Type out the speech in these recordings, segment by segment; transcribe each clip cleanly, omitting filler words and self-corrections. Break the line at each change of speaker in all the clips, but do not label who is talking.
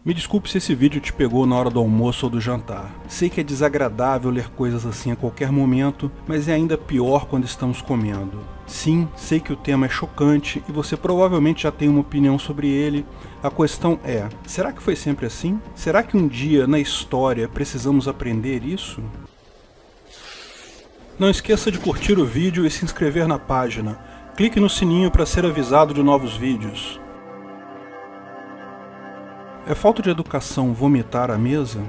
Me desculpe se esse vídeo te pegou na hora do almoço ou do jantar. Sei que é desagradável ler coisas assim a qualquer momento, mas é ainda pior quando estamos comendo. Sim, sei que o tema é chocante e você provavelmente já tem uma opinião sobre ele. A questão é, será que foi sempre assim? Será que um dia na história precisamos aprender isso? Não esqueça de curtir o vídeo e se inscrever na página. Clique no sininho para ser avisado de novos vídeos. É falta de educação vomitar à mesa?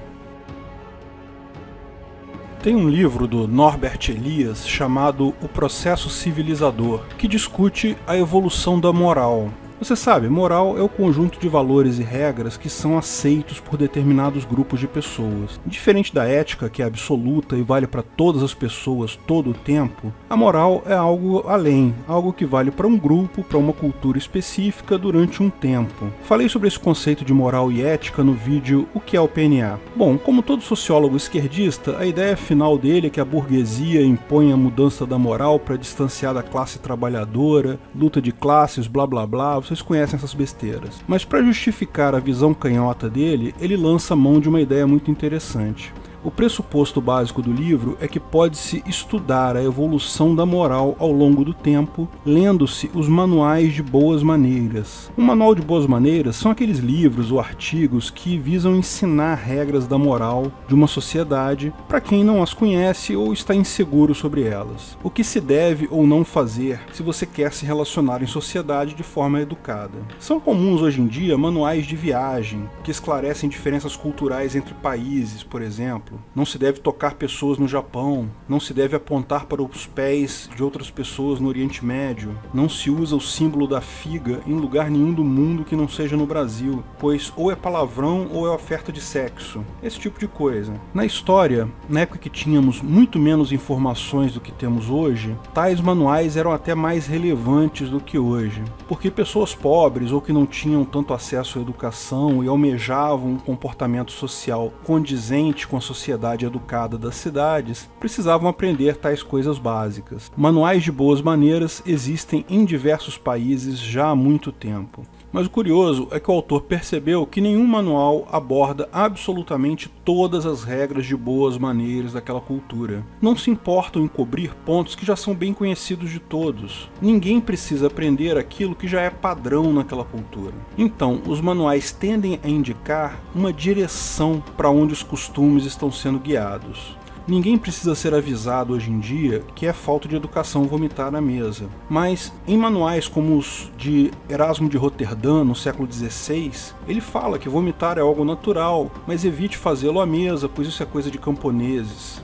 Tem um livro do Norbert Elias chamado O Processo Civilizador, que discute a evolução da moral. Você sabe, moral é o conjunto de valores e regras que são aceitos por determinados grupos de pessoas. Diferente da ética, que é absoluta e vale para todas as pessoas todo o tempo, a moral é algo além, algo que vale para um grupo, para uma cultura específica durante um tempo. Falei sobre esse conceito de moral e ética no vídeo O que é o PNA. Bom, como todo sociólogo esquerdista, a ideia final dele é que a burguesia impõe a mudança da moral para distanciar da classe trabalhadora, luta de classes, blá blá blá. Vocês conhecem essas besteiras. Mas para justificar a visão canhota dele, ele lança mão de uma ideia muito interessante. O pressuposto básico do livro é que pode-se estudar a evolução da moral ao longo do tempo, lendo-se os manuais de boas maneiras. Um manual de boas maneiras são aqueles livros ou artigos que visam ensinar regras da moral de uma sociedade para quem não as conhece ou está inseguro sobre elas. O que se deve ou não fazer se você quer se relacionar em sociedade de forma educada. São comuns hoje em dia manuais de viagem, que esclarecem diferenças culturais entre países, por exemplo. Não se deve tocar pessoas no Japão, não se deve apontar para os pés de outras pessoas no Oriente Médio, não se usa o símbolo da figa em lugar nenhum do mundo que não seja no Brasil, pois ou é palavrão ou é oferta de sexo, esse tipo de coisa. Na história, na época que tínhamos muito menos informações do que temos hoje, tais manuais eram até mais relevantes do que hoje, porque pessoas pobres ou que não tinham tanto acesso à educação e almejavam um comportamento social condizente com a sociedade educada das cidades, precisavam aprender tais coisas básicas. Manuais de boas maneiras existem em diversos países já há muito tempo. Mas o curioso é que o autor percebeu que nenhum manual aborda absolutamente todas as regras de boas maneiras daquela cultura. Não se importam em cobrir pontos que já são bem conhecidos de todos. Ninguém precisa aprender aquilo que já é padrão naquela cultura. Então, os manuais tendem a indicar uma direção para onde os costumes estão sendo guiados. Ninguém precisa ser avisado hoje em dia que é falta de educação vomitar na mesa. Mas em manuais como os de Erasmo de Roterdã, no século XVI, ele fala que vomitar é algo natural, mas evite fazê-lo à mesa, pois isso é coisa de camponeses.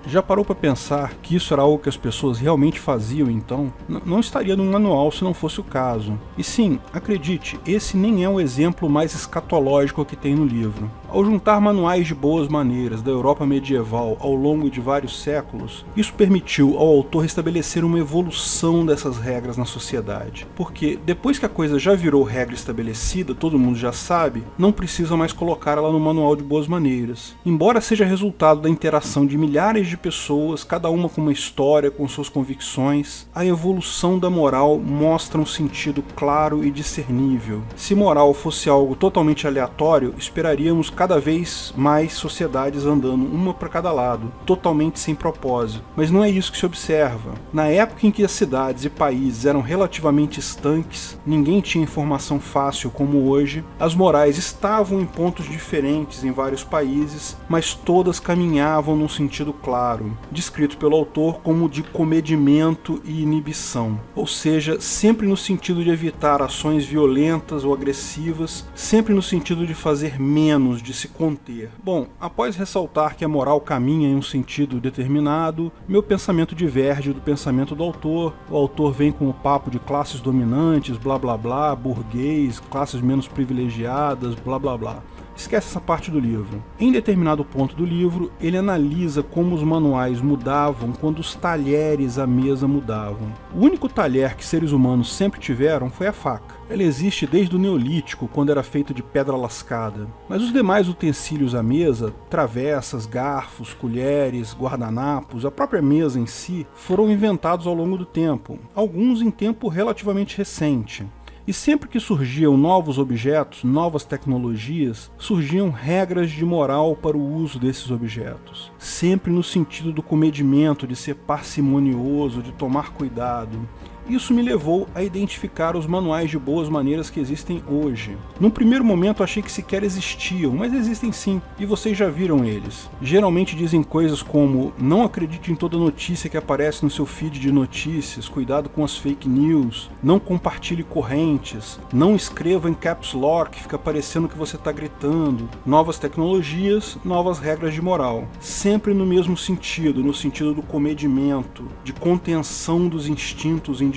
Já parou para pensar que isso era algo que as pessoas realmente faziam então? Não estaria no manual se não fosse o caso. E sim, acredite, esse nem é o exemplo mais escatológico que tem no livro. Ao juntar manuais de boas maneiras da Europa medieval ao longo de vários séculos, isso permitiu ao autor estabelecer uma evolução dessas regras na sociedade. Porque depois que a coisa já virou regra estabelecida, todo mundo já sabe, não precisa mais colocar ela no manual de boas maneiras. Embora seja resultado da interação de milhares de pessoas, cada uma com uma história, com suas convicções, a evolução da moral mostra um sentido claro e discernível. Se moral fosse algo totalmente aleatório, esperaríamos cada vez mais sociedades andando uma para cada lado, totalmente sem propósito. Mas não é isso que se observa. Na época em que as cidades e países eram relativamente estanques, ninguém tinha informação fácil como hoje, as morais estavam em pontos diferentes em vários países, mas todas caminhavam num sentido claro, descrito pelo autor como de comedimento e inibição, ou seja, sempre no sentido de evitar ações violentas ou agressivas, sempre no sentido de fazer menos, de se conter. Bom, após ressaltar que a moral caminha em um sentido determinado, meu pensamento diverge do pensamento do autor. O autor vem com o papo de classes dominantes, blá blá blá, burguês, classes menos privilegiadas, blá blá blá. Esquece essa parte do livro. Em determinado ponto do livro, ele analisa como os manuais mudavam quando os talheres à mesa mudavam. O único talher que seres humanos sempre tiveram foi a faca. Ela existe desde o Neolítico, quando era feita de pedra lascada. Mas os demais utensílios à mesa, travessas, garfos, colheres, guardanapos, a própria mesa em si, foram inventados ao longo do tempo, alguns em tempo relativamente recente. E sempre que surgiam novos objetos, novas tecnologias, surgiam regras de moral para o uso desses objetos. Sempre no sentido do comedimento, de ser parcimonioso, de tomar cuidado. Isso me levou a identificar os manuais de boas maneiras que existem hoje. Num primeiro momento achei que sequer existiam, mas existem sim, e vocês já viram eles. Geralmente dizem coisas como: não acredite em toda notícia que aparece no seu feed de notícias, cuidado com as fake news, não compartilhe correntes, não escreva em caps lock, fica parecendo que você está gritando. Novas tecnologias, novas regras de moral. Sempre no mesmo sentido, no sentido do comedimento, de contenção dos instintos individuais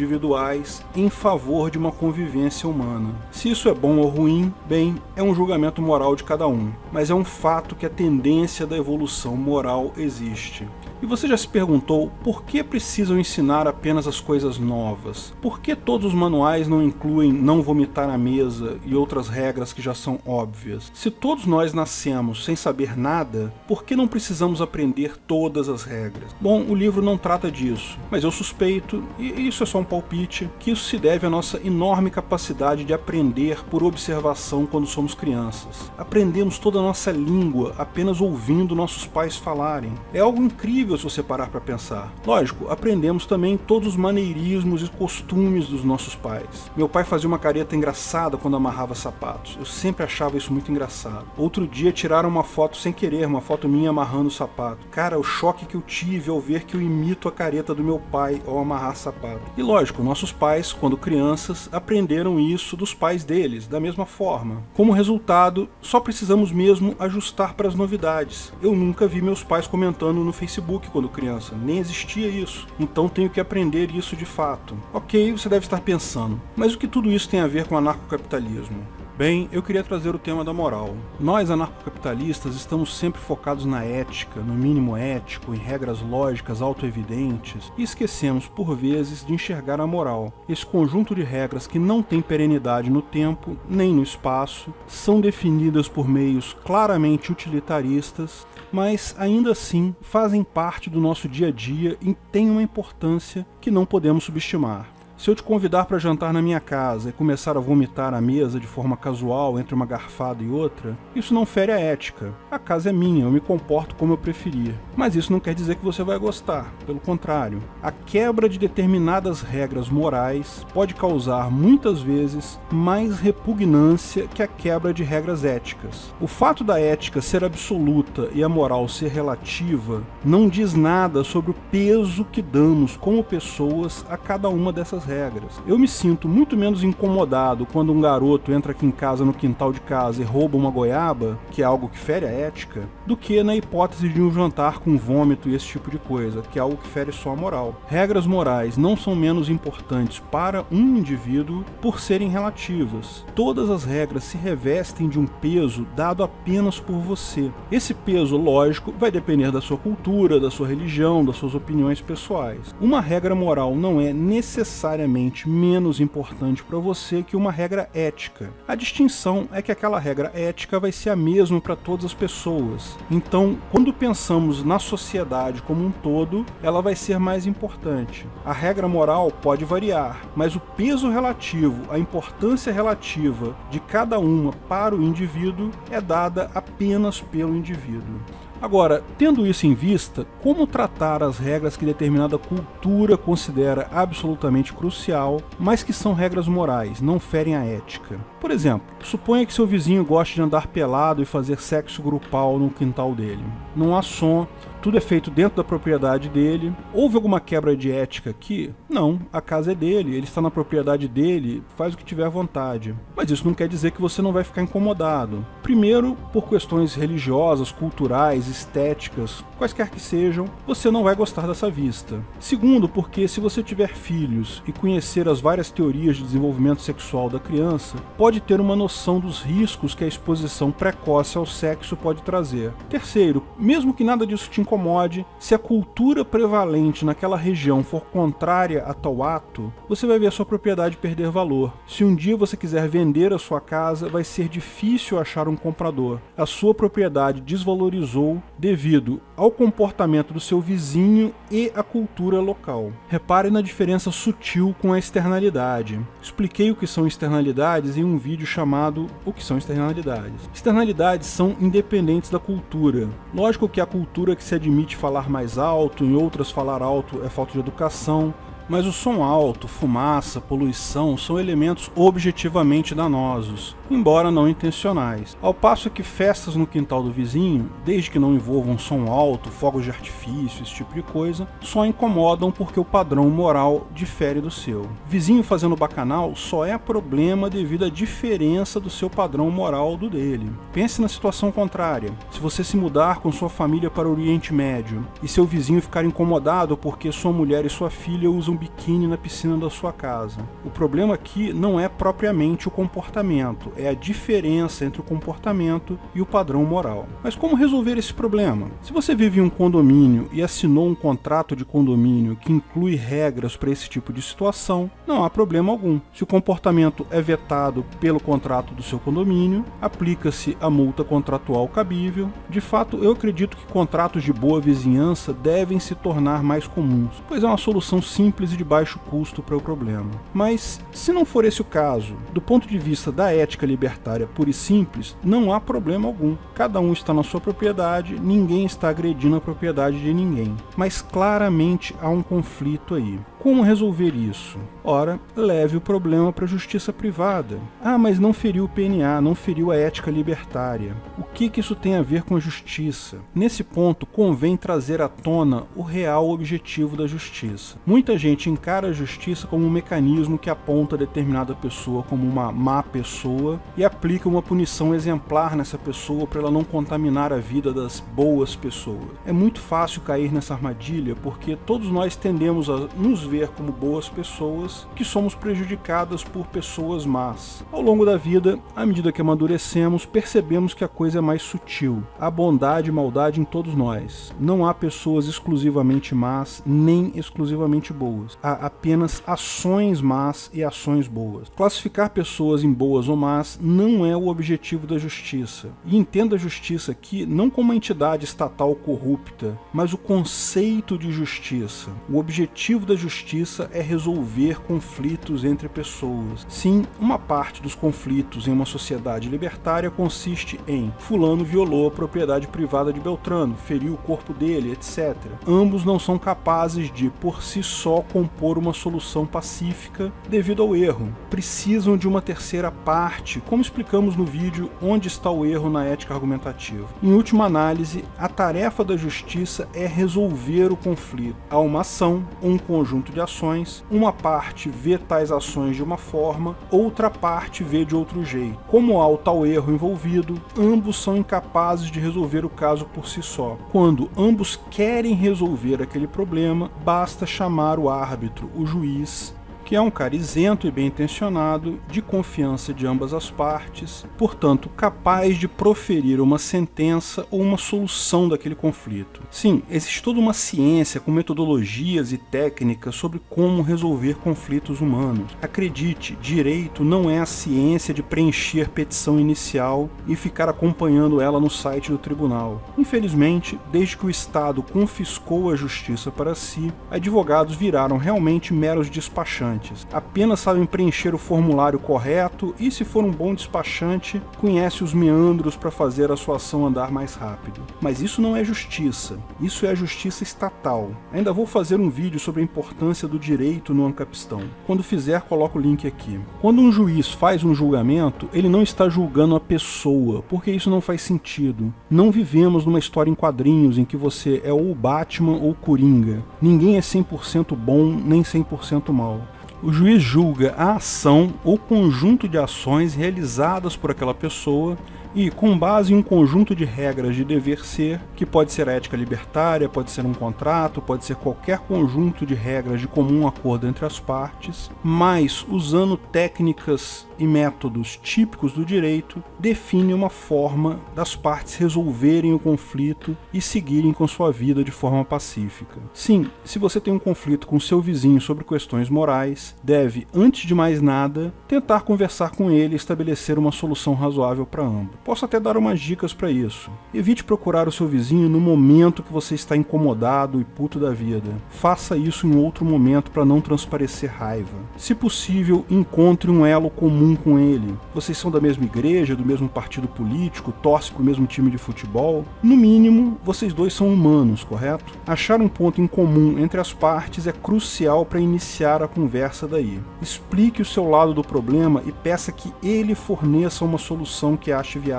em favor de uma convivência humana. Se isso é bom ou ruim, bem, é um julgamento moral de cada um, mas é um fato que a tendência da evolução moral existe. E você já se perguntou por que precisam ensinar apenas as coisas novas? Por que todos os manuais não incluem não vomitar na mesa e outras regras que já são óbvias? Se todos nós nascemos sem saber nada, por que não precisamos aprender todas as regras? Bom, o livro não trata disso, mas eu suspeito, e isso é só um palpite, que isso se deve à nossa enorme capacidade de aprender por observação quando somos crianças. Aprendemos toda a nossa língua apenas ouvindo nossos pais falarem. É algo incrível se você parar para pensar. Lógico, aprendemos também todos os maneirismos e costumes dos nossos pais. Meu pai fazia uma careta engraçada quando amarrava sapatos. Eu sempre achava isso muito engraçado. Outro dia tiraram uma foto sem querer, uma foto minha amarrando o sapato. Cara, o choque que eu tive ao ver que eu imito a careta do meu pai ao amarrar sapato. E lógico, nossos pais, quando crianças, aprenderam isso dos pais deles, da mesma forma. Como resultado, só precisamos mesmo ajustar para as novidades. Eu nunca vi meus pais comentando no Facebook quando criança, nem existia isso, então tenho que aprender isso de fato. Ok, você deve estar pensando, mas o que tudo isso tem a ver com anarcocapitalismo? Bem, eu queria trazer o tema da moral. Nós, anarcocapitalistas, estamos sempre focados na ética, no mínimo ético, em regras lógicas autoevidentes, e esquecemos, por vezes, de enxergar a moral. Esse conjunto de regras que não tem perenidade no tempo, nem no espaço, são definidas por meios claramente utilitaristas, mas ainda assim fazem parte do nosso dia a dia e têm uma importância que não podemos subestimar. Se eu te convidar para jantar na minha casa e começar a vomitar à mesa de forma casual entre uma garfada e outra, isso não fere a ética. A casa é minha, eu me comporto como eu preferir. Mas isso não quer dizer que você vai gostar. Pelo contrário, a quebra de determinadas regras morais pode causar, muitas vezes, mais repugnância que a quebra de regras éticas. O fato da ética ser absoluta e a moral ser relativa não diz nada sobre o peso que damos como pessoas a cada uma dessas regras. Eu me sinto muito menos incomodado quando um garoto entra aqui em casa no quintal de casa e rouba uma goiaba, que é algo que fere a ética, do que na hipótese de um jantar com vômito e esse tipo de coisa, que é algo que fere só a moral. Regras morais não são menos importantes para um indivíduo por serem relativas. Todas as regras se revestem de um peso dado apenas por você. Esse peso, lógico, vai depender da sua cultura, da sua religião, das suas opiniões pessoais. Uma regra moral não é necessariamente menos importante para você que uma regra ética. A distinção é que aquela regra ética vai ser a mesma para todas as pessoas. Então, quando pensamos na sociedade como um todo, ela vai ser mais importante. A regra moral pode variar, mas o peso relativo, a importância relativa de cada uma para o indivíduo é dada apenas pelo indivíduo. Agora, tendo isso em vista, como tratar as regras que determinada cultura considera absolutamente crucial, mas que são regras morais, não ferem a ética? Por exemplo, suponha que seu vizinho goste de andar pelado e fazer sexo grupal no quintal dele. Não há som, tudo é feito dentro da propriedade dele. Houve alguma quebra de ética aqui? Não, a casa é dele, ele está na propriedade dele, faz o que tiver à vontade. Mas isso não quer dizer que você não vai ficar incomodado. Primeiro, por questões religiosas, culturais, estéticas, quaisquer que sejam, você não vai gostar dessa vista. Segundo, porque se você tiver filhos e conhecer as várias teorias de desenvolvimento sexual da criança, pode ter uma noção dos riscos que a exposição precoce ao sexo pode trazer. Terceiro, mesmo que nada disso te incomode, se a cultura prevalente naquela região for contrária a tal ato, você vai ver a sua propriedade perder valor. Se um dia você quiser vender a sua casa, vai ser difícil achar um comprador. A sua propriedade desvalorizou devido ao comportamento do seu vizinho e à cultura local. Repare na diferença sutil com a externalidade. Expliquei o que são externalidades em um vídeo chamado O que são externalidades. Externalidades são independentes da cultura. Lógico que há cultura que se admite falar mais alto, em outras falar alto é falta de educação, mas o som alto, fumaça, poluição são elementos objetivamente danosos, embora não intencionais. Ao passo que festas no quintal do vizinho, desde que não envolvam som alto, fogos de artifício, esse tipo de coisa, só incomodam porque o padrão moral difere do seu. Vizinho fazendo bacanal só é problema devido à diferença do seu padrão moral do dele. Pense na situação contrária. Se você se mudar com sua família para o Oriente Médio e seu vizinho ficar incomodado porque sua mulher e sua filha usam biquíni na piscina da sua casa. O problema aqui não é propriamente o comportamento, é a diferença entre o comportamento e o padrão moral. Mas como resolver esse problema? Se você vive em um condomínio e assinou um contrato de condomínio que inclui regras para esse tipo de situação, não há problema algum. Se o comportamento é vetado pelo contrato do seu condomínio, aplica-se a multa contratual cabível. De fato, eu acredito que contratos de boa vizinhança devem se tornar mais comuns, pois é uma solução simples e de baixo custo para o problema. Mas, se não for esse o caso, do ponto de vista da ética libertária pura e simples, não há problema algum. Cada um está na sua propriedade, ninguém está agredindo a propriedade de ninguém. Mas claramente há um conflito aí. Como resolver isso? Ora, leve o problema para a justiça privada. Ah, mas não feriu o PNA, não feriu a ética libertária. O que isso tem a ver com a justiça? Nesse ponto, convém trazer à tona o real objetivo da justiça. Muita gente encara a justiça como um mecanismo que aponta determinada pessoa como uma má pessoa e aplica uma punição exemplar nessa pessoa para ela não contaminar a vida das boas pessoas. É muito fácil cair nessa armadilha porque todos nós tendemos a nos ver como boas pessoas que somos prejudicadas por pessoas más. Ao longo da vida, à medida que amadurecemos, percebemos que a coisa é mais sutil. Há bondade e maldade em todos nós. Não há pessoas exclusivamente más, nem exclusivamente boas. Há apenas ações más e ações boas. Classificar pessoas em boas ou más não é o objetivo da justiça. E entenda a justiça aqui não como uma entidade estatal corrupta, mas o conceito de justiça. O objetivo da justiça é resolver conflitos entre pessoas. Sim, uma parte dos conflitos em uma sociedade libertária consiste em fulano violou a propriedade privada de Beltrano, feriu o corpo dele, etc. Ambos não são capazes de, por si só, compor uma solução pacífica devido ao erro. Precisam de uma terceira parte, como explicamos no vídeo Onde está o erro na ética argumentativa. Em última análise, a tarefa da justiça é resolver o conflito. Há uma ação, um conjunto de ações, uma parte vê tais ações de uma forma, outra parte vê de outro jeito. Como há o tal erro envolvido, ambos são incapazes de resolver o caso por si só. Quando ambos querem resolver aquele problema, basta chamar o árbitro, o juiz, que é um cara isento e bem intencionado, de confiança de ambas as partes, portanto capaz de proferir uma sentença ou uma solução daquele conflito. Sim, existe toda uma ciência com metodologias e técnicas sobre como resolver conflitos humanos. Acredite, direito não é a ciência de preencher petição inicial e ficar acompanhando ela no site do tribunal. Infelizmente, desde que o Estado confiscou a justiça para si, advogados viraram realmente meros despachantes. Apenas sabem preencher o formulário correto e, se for um bom despachante, conhece os meandros para fazer a sua ação andar mais rápido. Mas isso não é justiça, isso é a justiça estatal. Ainda vou fazer um vídeo sobre a importância do direito no Ancapistão. Quando fizer, coloco o link aqui. Quando um juiz faz um julgamento, ele não está julgando a pessoa, porque isso não faz sentido. Não vivemos numa história em quadrinhos em que você é ou Batman ou Coringa. Ninguém é 100% bom nem 100% mal. O juiz julga a ação ou conjunto de ações realizadas por aquela pessoa E, com base em um conjunto de regras de dever ser, que pode ser a ética libertária, pode ser um contrato, pode ser qualquer conjunto de regras de comum acordo entre as partes, mas usando técnicas e métodos típicos do direito, define uma forma das partes resolverem o conflito e seguirem com sua vida de forma pacífica. Sim, se você tem um conflito com seu vizinho sobre questões morais, deve, antes de mais nada, tentar conversar com ele e estabelecer uma solução razoável para ambos. Posso até dar umas dicas para isso. Evite procurar o seu vizinho no momento que você está incomodado e puto da vida. Faça isso em outro momento para não transparecer raiva. Se possível, encontre um elo comum com ele. Vocês são da mesma igreja, do mesmo partido político, torcem para o mesmo time de futebol. No mínimo, vocês dois são humanos, correto? Achar um ponto em comum entre as partes é crucial para iniciar a conversa daí. Explique o seu lado do problema e peça que ele forneça uma solução que ache viável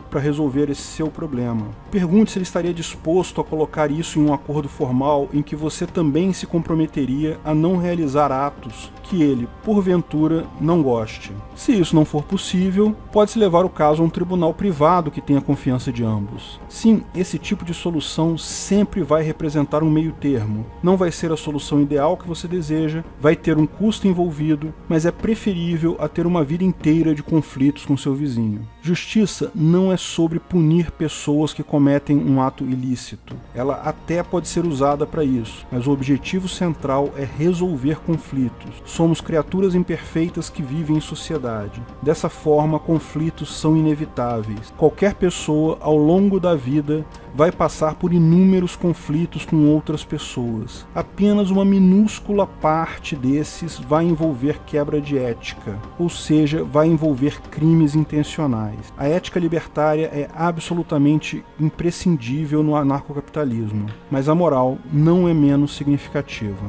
para resolver esse seu problema. Pergunte se ele estaria disposto a colocar isso em um acordo formal em que você também se comprometeria a não realizar atos que ele, porventura, não goste. Se isso não for possível, pode-se levar o caso a um tribunal privado que tenha confiança de ambos. Sim, esse tipo de solução sempre vai representar um meio termo. Não vai ser a solução ideal que você deseja, vai ter um custo envolvido, mas é preferível a ter uma vida inteira de conflitos com seu vizinho. Justiça não é sobre punir pessoas que cometem um ato ilícito. Ela até pode ser usada para isso, mas o objetivo central é resolver conflitos. Somos criaturas imperfeitas que vivem em sociedade. Dessa forma, conflitos são inevitáveis. Qualquer pessoa, ao longo da vida, vai passar por inúmeros conflitos com outras pessoas. Apenas uma minúscula parte desses vai envolver quebra de ética, ou seja, vai envolver crimes intencionais. A ética libertária é absolutamente imprescindível no anarcocapitalismo, mas a moral não é menos significativa.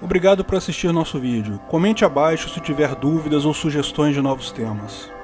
Obrigado por assistir nosso vídeo. Comente abaixo se tiver dúvidas ou sugestões de novos temas.